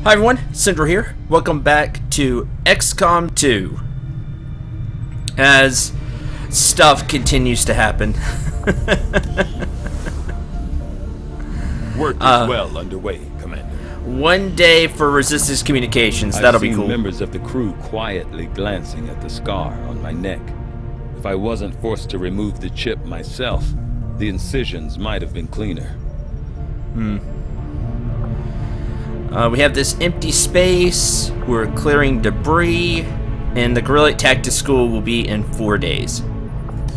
Hi everyone, Cendril here. Welcome back to XCOM 2. As stuff continues to happen. Work is well underway, Commander. One day for Resistance Communications, that'll be cool. I've seen members of the crew quietly glancing at the scar on my neck. If I wasn't forced to remove the chip myself, the incisions might have been cleaner. We have this empty space, we're clearing debris, and the Guerrilla Tactics School will be in 4 days.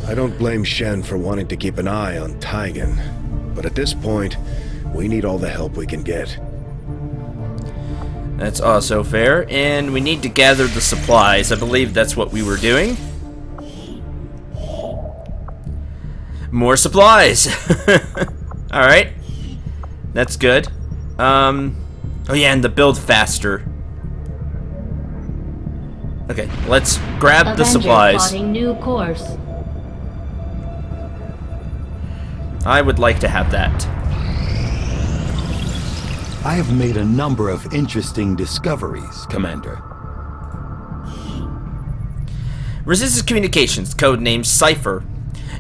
I don't blame Shen for wanting to keep an eye on Taigen, but at this point, we need all the help we can get. That's also fair, and we need to gather the supplies. I believe that's what we were doing. More supplies! Alright. That's good. Oh yeah, and the build faster. Okay, let's grab the supplies. Plotting new course. I would like to have that. I have made a number of interesting discoveries, Commander. Resistance Communications, codename Cypher.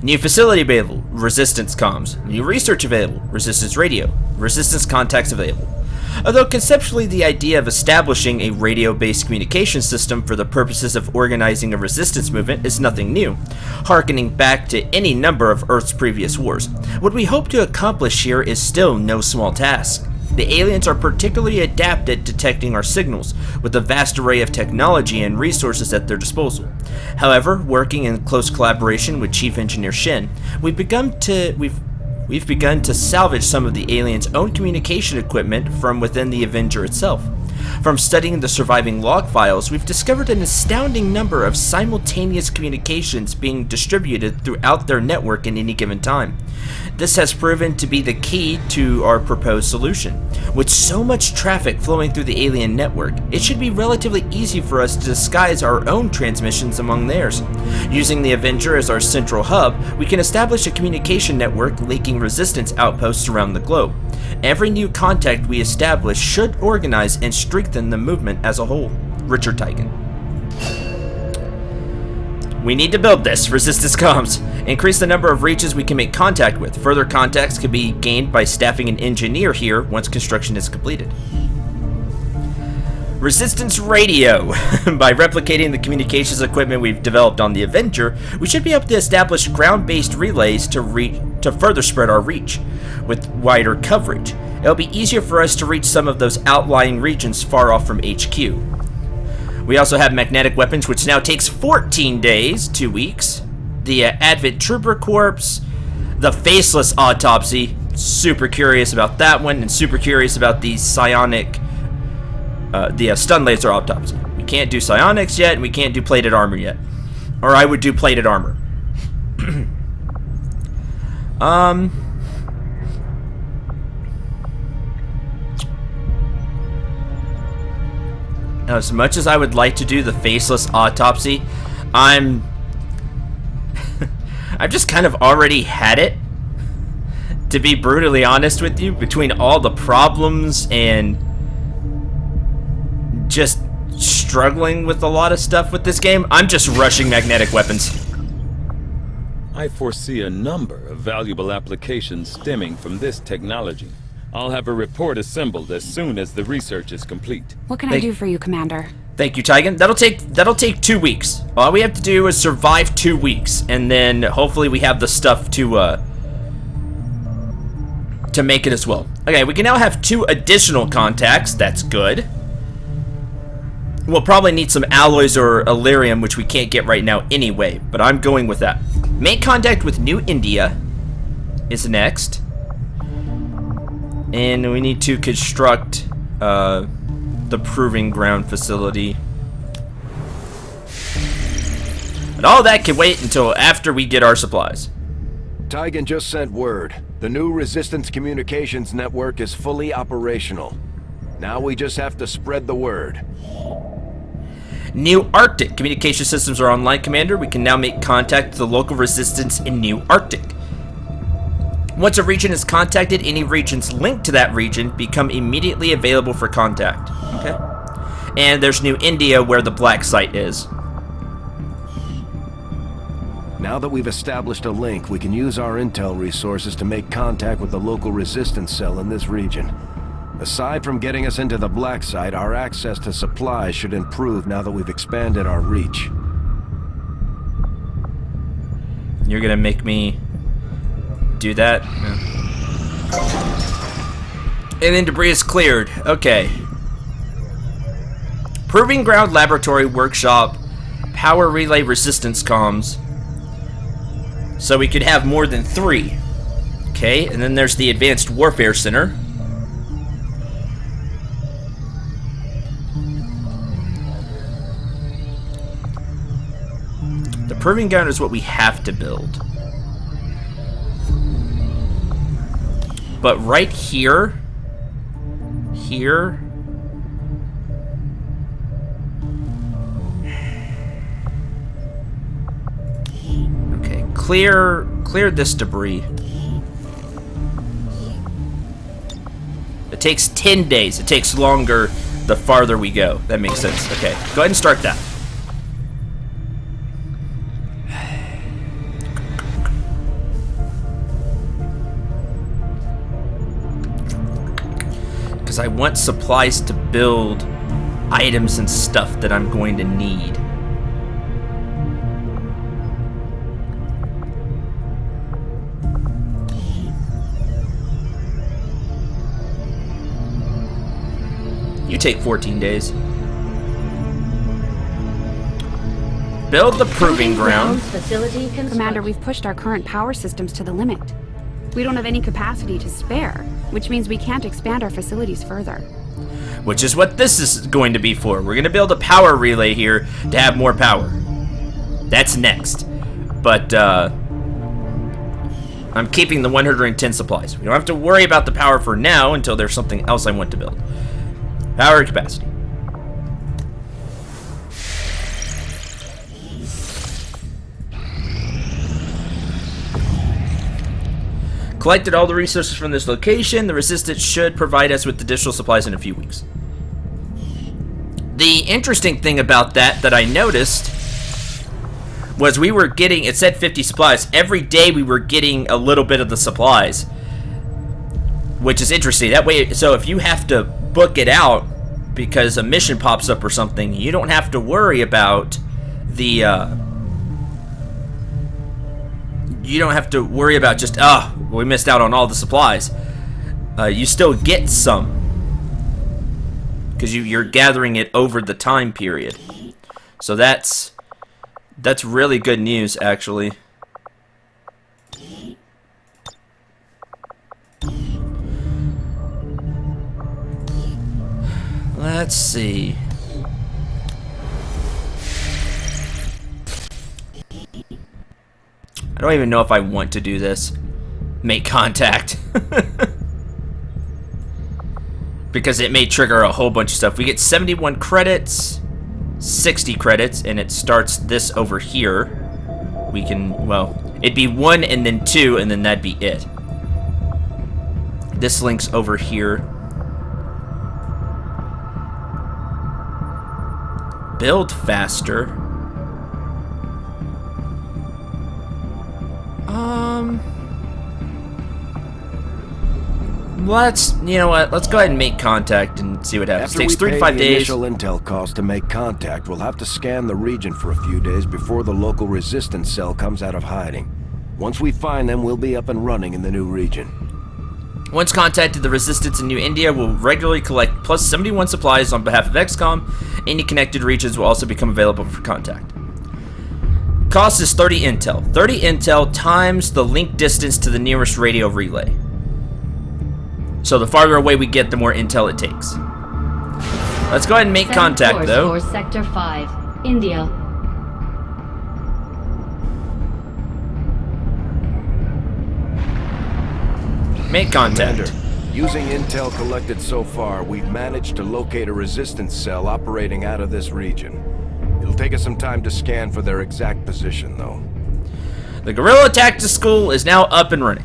New facility available, Resistance Comms. New research available, Resistance Radio. Resistance contacts available. Although conceptually the idea of establishing a radio-based communication system for the purposes of organizing a resistance movement is nothing new, harkening back to any number of Earth's previous wars. What we hope to accomplish here is still no small task. The aliens are particularly adept at detecting our signals, with a vast array of technology and resources at their disposal. However, working in close collaboration with Chief Engineer Shen, we've begun to salvage some of the aliens' own communication equipment from within the Avenger itself. From studying the surviving log files, we've discovered an astounding number of simultaneous communications being distributed throughout their network at any given time. This has proven to be the key to our proposed solution. With so much traffic flowing through the alien network, it should be relatively easy for us to disguise our own transmissions among theirs. Using the Avenger as our central hub, we can establish a communication network linking resistance outposts around the globe. Every new contact we establish should organize and strengthen the movement as a whole. Richard Taigen. We need to build this, Resistance Comms. Increase the number of reaches we can make contact with. Further contacts can be gained by staffing an engineer here once construction is completed. Resistance Radio. By replicating the communications equipment we've developed on the Avenger, we should be able to establish ground-based relays to further spread our reach, with wider coverage. It'll be easier for us to reach some of those outlying regions far off from HQ. We also have magnetic weapons, which now takes 14 days, 2 weeks. The Advent Trooper Corps, the Faceless Autopsy, super curious about that one, and super curious about the psionic, the stun laser autopsy. We can't do psionics yet, and we can't do plated armor yet. Or I would do plated armor. As much as I would like to do the Faceless Autopsy, I've just kind of already had it, to be brutally honest with you, between all the problems and just struggling with a lot of stuff with this game. I'm just rushing magnetic weapons. I foresee a number of valuable applications stemming from this technology. I'll have a report assembled as soon as the research is complete. What can I do for you, Commander? Thank you, Taigen. That'll take 2 weeks. All we have to do is survive 2 weeks, and then hopefully we have the stuff to make it as well. Okay, we can now have 2 additional contacts. That's good. We'll probably need some alloys or Illyrium, which we can't get right now anyway, but I'm going with that. Make contact with New India is next. And we need to construct the Proving Ground facility. But all that can wait until after we get our supplies. Taigen just sent word. The new Resistance Communications network is fully operational. Now we just have to spread the word. New Arctic communication systems are online, Commander. We can now make contact with the local resistance in New Arctic. Once a region is contacted, any regions linked to that region become immediately available for contact. Okay. And there's New India where the black site is. Now that we've established a link, we can use our intel resources to make contact with the local resistance cell in this region. Aside from getting us into the black site, our access to supplies should improve now that we've expanded our reach. You're gonna make me do that? Yeah. And then debris is cleared. Okay. Proving Ground Laboratory Workshop, Power Relay Resistance Comms. So we could have more than 3. Okay, and then there's the Advanced Warfare Center. The Proving Ground is what we have to build. But right here... Okay, clear this debris. It takes 10 days. It takes longer the farther we go. That makes sense. Okay, go ahead and start that. Because I want supplies to build items and stuff that I'm going to need. You take 14 days. Build the Proving Ground. Commander, we've pushed our current power systems to the limit. We don't have any capacity to spare, which means we can't expand our facilities further. Which is what this is going to be for. We're going to build a power relay here to have more power. That's next. But, I'm keeping the 110 supplies. We don't have to worry about the power for now until there's something else I want to build. Power capacity. Collected all the resources from this location. The Resistance should provide us with additional supplies in a few weeks. The interesting thing about that I noticed was we were getting, it said 50 supplies. Every day we were getting a little bit of the supplies, which is interesting. That way, so if you have to book it out because a mission pops up or something, you don't have to worry about the, you don't have to worry about just, we missed out on all the supplies. You still get some, because you're gathering it over the time period. So that's really good news, actually. Let's see. I don't even know if I want to do this. Make contact. Because it may trigger a whole bunch of stuff. We get 71 credits, 60 credits, and it starts this over here. We can, well, it'd be 1 and then 2, and then that'd be it. This link's over here. Build faster. You know what? Let's go ahead and make contact and see what happens. It takes 3 to 5 days. Initial intel cost to make contact, we'll have to scan the region for a few days before the local resistance cell comes out of hiding. Once we find them, we'll be up and running in the new region. Once contacted, the Resistance in New India will regularly collect plus 71 supplies on behalf of XCOM. Any connected regions will also become available for contact. Cost is 30 intel. 30 intel times the link distance to the nearest radio relay. So the farther away we get, the more intel it takes. Let's go ahead and make contact, though. For Sector 5, India. Make contact. Commander, using intel collected so far, we've managed to locate a resistance cell operating out of this region. It'll take us some time to scan for their exact position, though. The Guerrilla Tactics School is now up and running.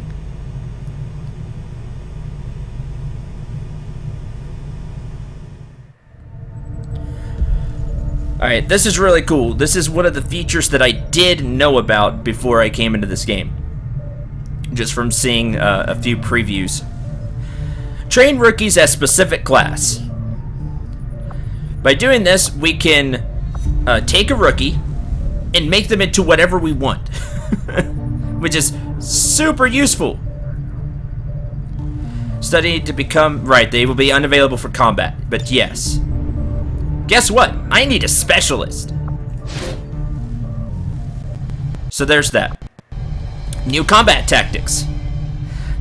Alright, this is really cool. This is one of the features that I did know about before I came into this game. Just from seeing a few previews. Train rookies as specific class. By doing this, we can take a rookie and make them into whatever we want. Which is super useful. Study to become... Right, they will be unavailable for combat. But yes. Guess what? I need a specialist. So there's that. New combat tactics.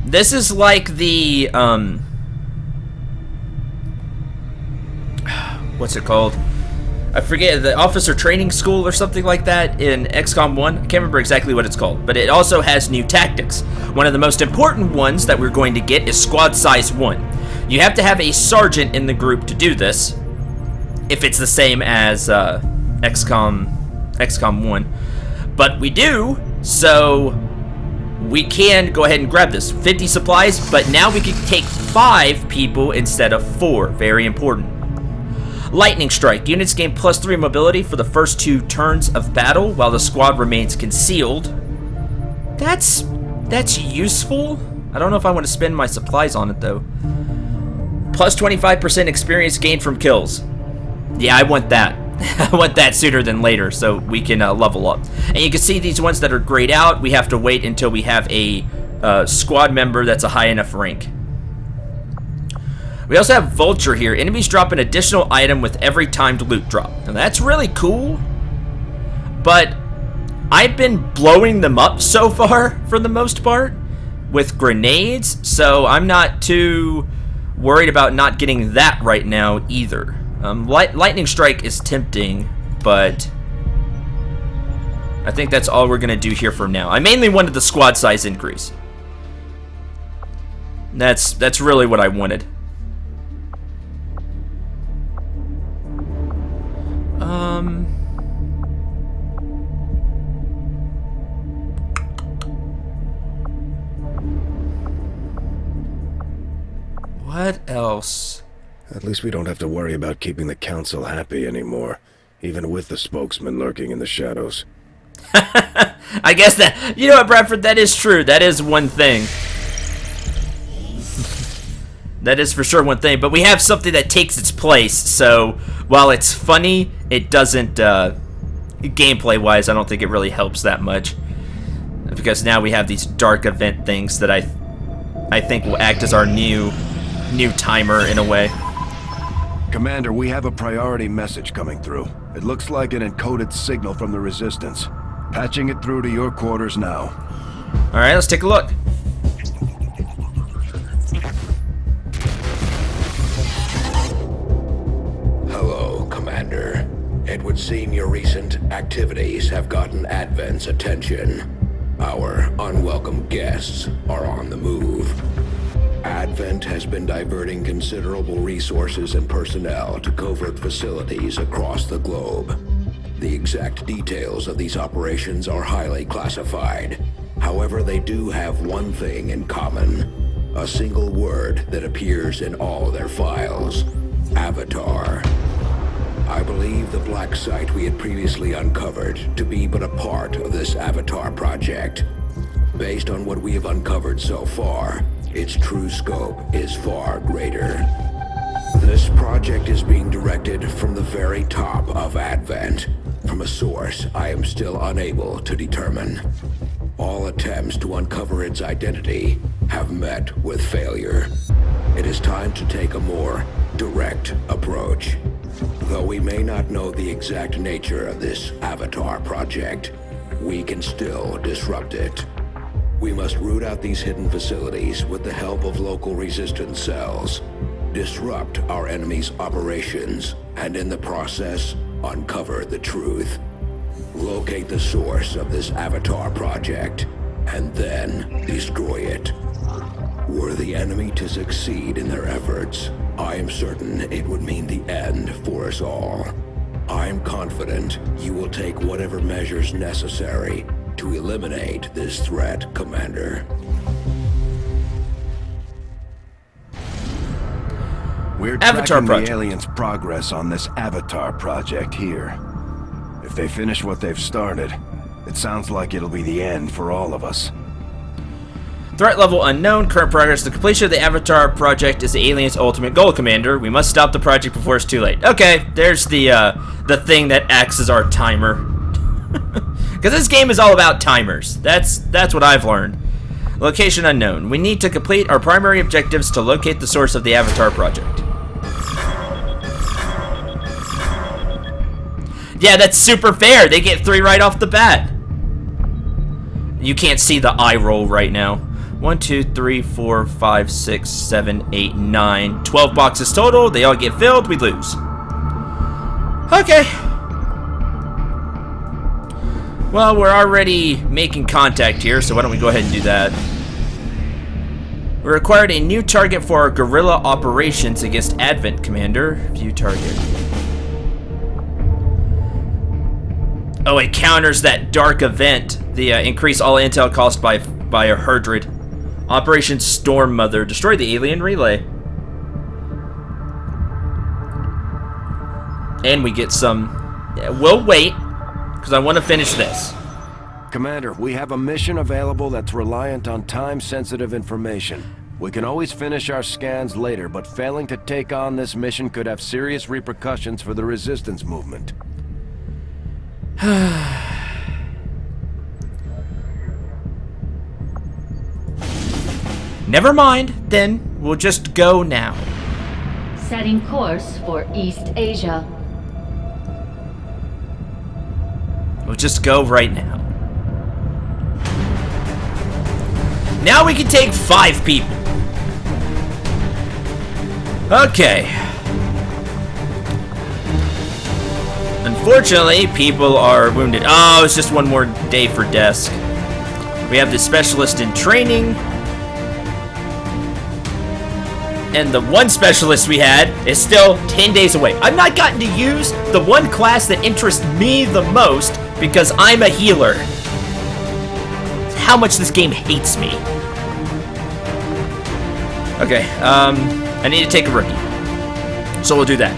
This is like the, what's it called? I forget, the officer training school or something like that in XCOM 1. I can't remember exactly what it's called, but it also has new tactics. One of the most important ones that we're going to get is squad size 1. You have to have a sergeant in the group to do this, if it's the same as XCOM 1. But we do, so we can go ahead and grab this. 50 supplies, but now we can take 5 people instead of 4. Very important. Lightning Strike. Units gain +3 mobility for the first 2 turns of battle while the squad remains concealed. That's useful. I don't know if I want to spend my supplies on it, though. +25% experience gained from kills. Yeah, I want that. I want that sooner than later so we can level up. And you can see these ones that are grayed out, we have to wait until we have a squad member that's a high enough rank. We also have Vulture here. Enemies drop an additional item with every timed loot drop. Now that's really cool, but I've been blowing them up so far for the most part with grenades, so I'm not too worried about not getting that right now either. Lightning Strike is tempting, but I think that's all we're going to do here for now. I mainly wanted the squad size increase. That's really what I wanted. What else? At least we don't have to worry about keeping the council happy anymore, even with the spokesman lurking in the shadows. I guess that... You know what, Bradford? That is true. That is one thing. That is for sure one thing. But we have something that takes its place, so while it's funny, it doesn't... gameplay-wise, I don't think it really helps that much. Because now we have these dark event things that I think will act as our new timer in a way. Commander, we have a priority message coming through. It looks like an encoded signal from the Resistance. Patching it through to your quarters now. Alright, let's take a look. Hello, Commander. It would seem your recent activities have gotten Advent's attention. Our unwelcome guests are on the move. Advent has been diverting considerable resources and personnel to covert facilities across the globe. The exact details of these operations are highly classified. However, they do have one thing in common. A single word that appears in all their files. Avatar. I believe the black site we had previously uncovered to be but a part of this Avatar project. Based on what we have uncovered so far, its true scope is far greater. This project is being directed from the very top of Advent, from a source I am still unable to determine. All attempts to uncover its identity have met with failure. It is time to take a more direct approach. Though we may not know the exact nature of this Avatar project, we can still disrupt it. We must root out these hidden facilities with the help of local resistance cells, disrupt our enemy's operations, and in the process, uncover the truth. Locate the source of this Avatar project, and then destroy it. Were the enemy to succeed in their efforts, I am certain it would mean the end for us all. I am confident you will take whatever measures necessary to eliminate this threat, Commander. We're Avatar tracking project. the aliens' progress on this Avatar project here. If they finish what they've started, it sounds like it'll be the end for all of us. Threat level unknown. Current progress. The completion of the Avatar project is the alien's ultimate goal, Commander. We must stop the project before it's too late. Okay, there's the thing that acts as our timer. Because this game is all about timers. That's what I've learned. Location unknown. We need to complete our primary objectives to locate the source of the Avatar project. Yeah, that's super fair. They get 3 right off the bat. You can't see the eye roll right now. 1, 2, 3, 4, 5, 6, 7, 8, 9. 12 boxes total. They all get filled. We lose. Okay. Well, we're already making contact here, so why don't we go ahead and do that. We required a new target for our guerrilla operations against Advent, Commander. View target. Oh, it counters that dark event. The increase all intel cost by 100. Operation Storm Mother. Destroy the alien relay. And we get some... Yeah, we'll wait, because I want to finish this. Commander, we have a mission available that's reliant on time-sensitive information. We can always finish our scans later, but failing to take on this mission could have serious repercussions for the Resistance movement. Never mind, then we'll just go now. Setting course for East Asia. We'll just go right now. Now we can take 5 people. Okay. Unfortunately, people are wounded. Oh, it's just one more day for desk. We have the specialist in training. And the one specialist we had is still 10 days away. I've not gotten to use the one class that interests me the most because I'm a healer. How much this game hates me. Okay, I need to take a rookie. So we'll do that.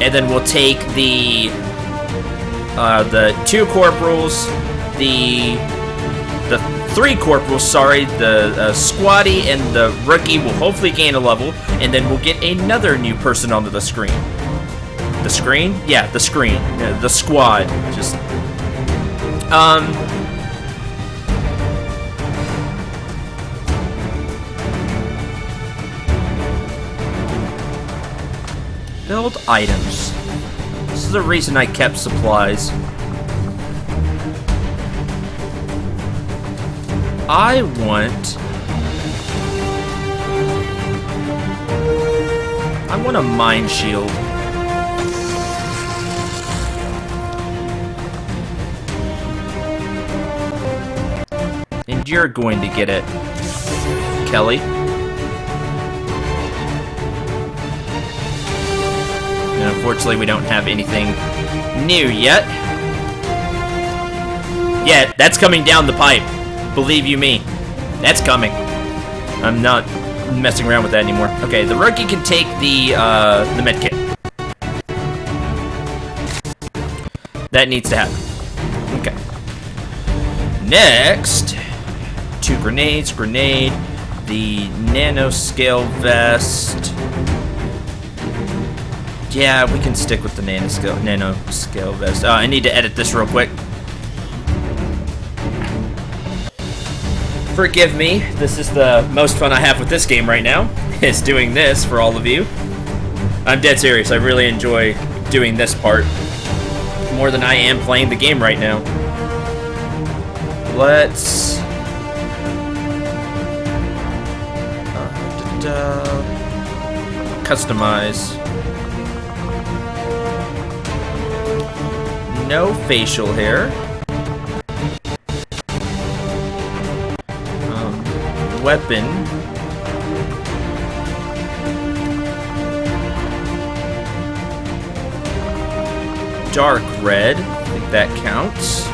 And then we'll take the 2 corporals, the 3 corporals, sorry, the squatty and the rookie will hopefully gain a level, and then we'll get another new person onto the screen. The screen? Yeah, the screen. The squad. Just, build items. This is the reason I kept supplies. I want a mine shield. And you're going to get it, Kelly. And unfortunately, we don't have anything new yet. Yeah, that's coming down the pipe. Believe you me, that's coming. I'm not messing around with that anymore. Okay, the rookie can take the medkit. That needs to happen. Okay. Next, 2 grenades, grenade, the nanoscale vest. Yeah, we can stick with the nanoscale vest. I need to edit this real quick. Forgive me, this is the most fun I have with this game right now, is doing this for all of you. I'm dead serious, I really enjoy doing this part more than I am playing the game right now. Let's... customize. No facial hair. Weapon. Dark red. I think that counts.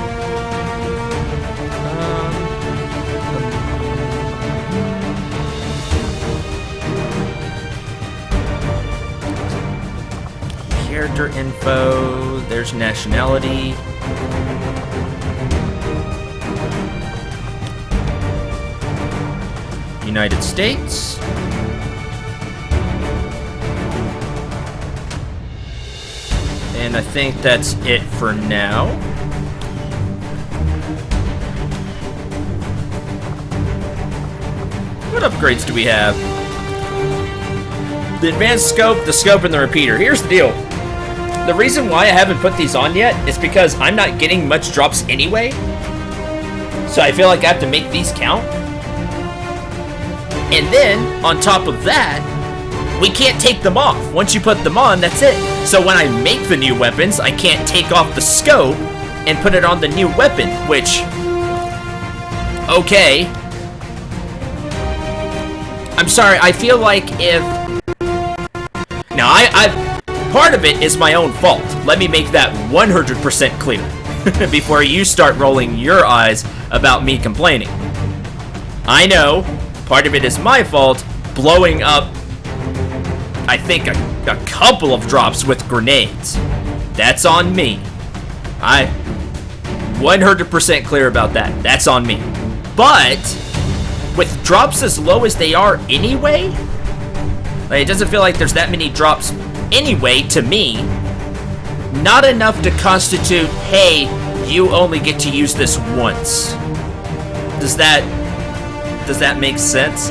character info. There's nationality. United States. And I think that's it for now. What upgrades do we have? The advanced scope, the scope, and the repeater. Here's the deal. The reason why I haven't put these on yet is because I'm not getting much drops anyway. So I feel like I have to make these count. And then, on top of that, we can't take them off. Once you put them on, that's it. So when I make the new weapons, I can't take off the scope and put it on the new weapon, which... Okay. I'm sorry, I feel like if... Now, part of it is my own fault. Let me make that 100% clear before you start rolling your eyes about me complaining. I know, part of it is my fault, blowing up, I think, a couple of drops with grenades. That's on me. I 100% clear about that. That's on me. But with drops as low as they are anyway, like, it doesn't feel like there's that many drops anyway to me. Not enough to constitute, hey, you only get to use this once. Does that make sense?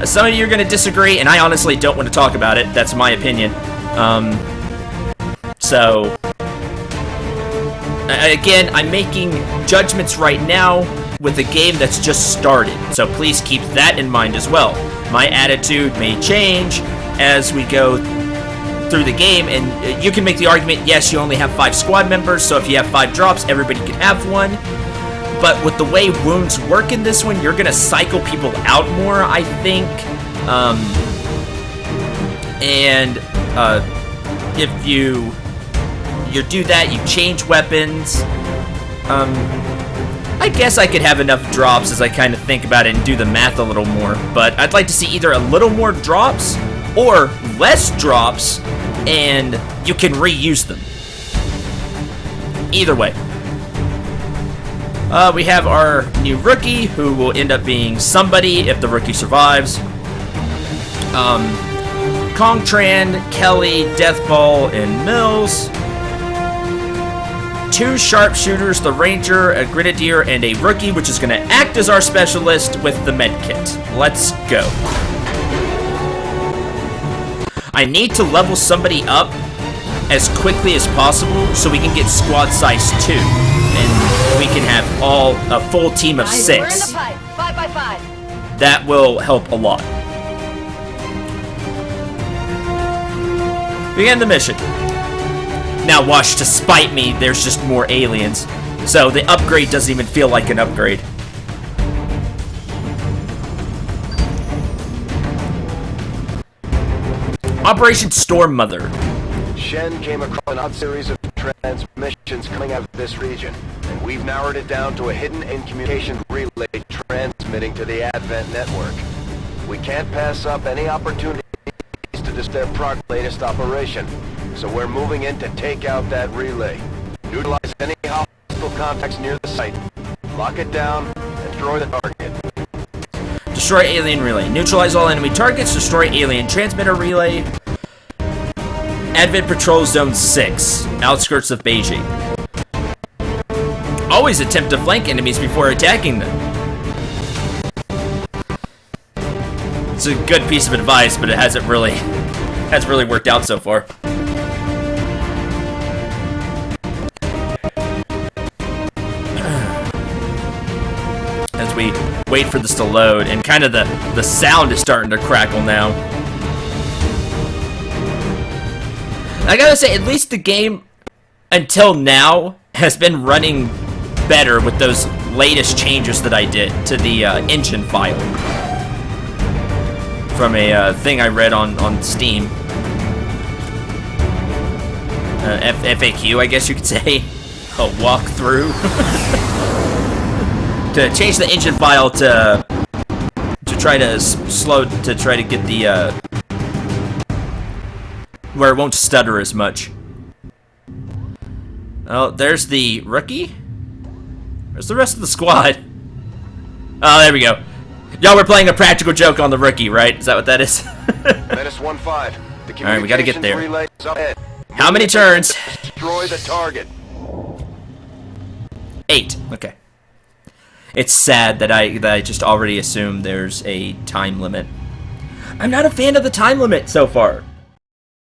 Some of you are going to disagree, and I honestly don't want to talk about it. That's my opinion. So, again, I'm making judgments right now with a game that's just started. So please keep that in mind as well. My attitude may change as we go through the game, and you can make the argument, yes, you only have 5 squad members, so if you have 5 drops, everybody can have one. But with the way wounds work in this one, you're going to cycle people out more, I think. If you do that, you change weapons. I guess I could have enough drops as I kind of think about it and do the math a little more. But I'd like to see either a little more drops or less drops, and you can reuse them. Either way. We have our new rookie, who will end up being somebody if the rookie survives. Kongtran, Kelly, Deathball, and Mills. 2 sharpshooters, the Ranger, a Grenadier, and a rookie, which is going to act as our specialist with the medkit. Let's go. I need to level somebody up as quickly as possible so we can get squad size 2. And we can have a full team of 6. We're in the pipe. 5 by 5. That will help a lot. Begin the mission. Now watch, to spite me, there's just more aliens. So the upgrade doesn't even feel like an upgrade. Operation Storm Mother. Shen came across an odd series of transmissions coming out of this region, and we've narrowed it down to a hidden in-communication relay transmitting to the Advent network. We can't pass up any opportunities to disturb their latest operation, so we're moving in to take out that relay. Neutralize any hostile contacts near the site, lock it down, and destroy the target. Destroy alien relay. Neutralize all enemy targets. Destroy alien transmitter relay. Advent Patrol Zone 6, outskirts of Beijing. Always attempt to flank enemies before attacking them. It's a good piece of advice, but it hasn't really worked out so far. As we wait for this to load, and kind of the sound is starting to crackle now. I gotta say, at least the game, until now, has been running better with those latest changes that I did to the engine file. From a thing I read on Steam. FAQ, I guess you could say. A walkthrough. To change the engine file to try to get the where it won't stutter as much. Oh, there's the rookie. Where's the rest of the squad? Oh, there we go. Y'all were playing a practical joke on the rookie, right? Is that what that is? Menace 1-5. The Alright, we gotta get there. relay is up ahead. How many turns? Destroy the target. 8. Okay. It's sad that I just already assume there's a time limit. I'm not a fan of the time limit so far.